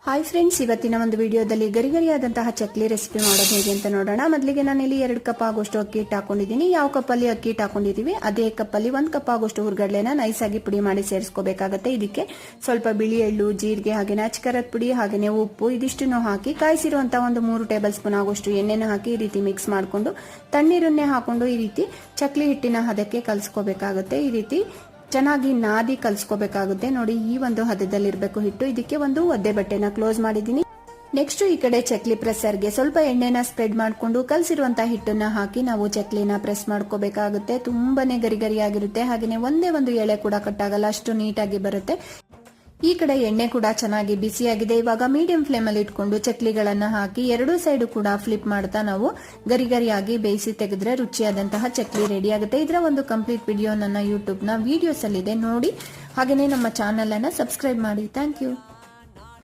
Hi friends, ಇವತ್ತಿನ ಒಂದು ವಿಡಿಯೋದಲ್ಲಿ ಗರಿಗರಿಯಾದಂತಹ ಚಕ್ಲಿ ರೆಸಿಪಿ ಮಾಡೋದು ಹೇಗೆ ಅಂತ ನೋಡೋಣ. ಮೊದಲಿಗೆ ನಾನು ಇಲ್ಲಿ 2 ಕಪ್ ಆಗೋಷ್ಟು ಅಕ್ಕಿ ಹಿಟ್ಟು ಹಾಕೊಂಡಿದ್ದೀನಿ. ಯಾವ ಕಪ್ಪಲ್ಲಿ ಅಕ್ಕಿ ಹಿಟ್ಟು ಹಾಕೊಂಡಿದೀವಿ ಅದೇ ಕಪ್ಪಲ್ಲಿ 1 ಕಪ್ ಆಗೋಷ್ಟು ಹುರ್ಗಡ್ಲೆನ ನೈಸ್ ಆಗಿ ಪುಡಿ ಮಾಡಿ ಸೇರಿಸ್ಕೋಬೇಕಾಗುತ್ತೆ. ಇದಕ್ಕೆ ಸ್ವಲ್ಪ ಬಿಳಿ ಎಳ್ಳು, ಜೀರಿಗೆ, ಹಾಗೇನೆ ಅಚ್ಚಕಾರದ ಪುಡಿ, ಹಾಗೇನೆ ಉಪ್ಪು ಇದಿಷ್ಟನ್ನು ಹಾಕಿ ಕಾಯಿಸಿರುವಂತಹ ಒಂದು 3 ಟೇಬಲ್ ಸ್ಪೂನ್ ಆಗೋಷ್ಟು ಎಣ್ಣೆನ ಹಾಕಿ ಈ ರೀತಿ ಮಿಕ್ಸ್ ಮಾಡಿಕೊಂಡು ತಣ್ಣೀರನ್ನೇ ಹಾಕೊಂಡು ಈ ರೀತಿ ಚಕ್ಲಿ ಹಿಟ್ಟಿನ ಹದಕ್ಕೆ ಕಲಸ್ಕೋಬೇಕಾಗುತ್ತೆ. ಈ ರೀತಿ ಚೆನ್ನಾಗಿ ನಾದಿ ಕಲ್ಸ್ಕೋಬೇಕಾಗುತ್ತೆ. ನೋಡಿ, ಈ ಒಂದು ಹದದಲ್ಲಿರಬೇಕು ಹಿಟ್ಟು. ಇದಕ್ಕೆ ಒಂದು ಒದ್ದೆ ಬಟ್ಟೆನ ಕ್ಲೋಸ್ ಮಾಡಿದ್ದೀನಿ. ನೆಕ್ಸ್ಟ್ ಈ ಕಡೆ ಚಕ್ಲಿ ಪ್ರೆಸ್ಸರ್ಗೆ ಸ್ವಲ್ಪ ಎಣ್ಣೆನ ಸ್ಪ್ರೆಡ್ ಮಾಡಿಕೊಂಡು ಕಲಸಿರುವಂತಹ ಹಿಟ್ಟನ್ನ ಹಾಕಿ ನಾವು ಚಕ್ಲಿನ ಪ್ರೆಸ್ ಮಾಡ್ಕೋಬೇಕಾಗುತ್ತೆ. ತುಂಬಾನೇ ಗರಿಗರಿಯಾಗಿರುತ್ತೆ. ಹಾಗೇನೆ ಒಂದೇ ಒಂದು ಎಳೆ ಕೂಡ ಕಟ್ಟಾಗಲ್ಲ, ಅಷ್ಟು ನೀಟಾಗಿ ಬರುತ್ತೆ. ಈ ಕಡೆ ಎಣ್ಣೆ ಕೂಡ ಚೆನ್ನಾಗಿ ಬಿಸಿಯಾಗಿದೆ. ಇವಾಗ ಮೀಡಿಯಂ ಫ್ಲೇಮ್ ಅಲ್ಲಿ ಇಟ್ಕೊಂಡು ಚಕ್ಲಿಗಳನ್ನ ಹಾಕಿ 2 ಸೈಡ್ ಕೂಡ ಫ್ಲಿಪ್ ಮಾಡ್ತಾ ನಾವು ಗರಿಗರಿಯಾಗಿ ಬೇಯಿಸಿ ತೆಗೆದ್ರೆ ರುಚಿಯಾದಂತಹ ಚಕ್ಲಿ ರೆಡಿ ಆಗುತ್ತೆ. ಇದರ ಒಂದು ಕಂಪ್ಲೀಟ್ ವಿಡಿಯೋ ನನ್ನ ಯೂಟ್ಯೂಬ್ ನ ವಿಡಿಯೋಸ್ ಅಲ್ಲಿ ಇದೆ, ನೋಡಿ. ಹಾಗೇನೆ ನಮ್ಮ ಚಾನೆಲ್ ಅನ್ನ ಸಬ್ಸ್ಕ್ರೈಬ್ ಮಾಡಿ. Thank you.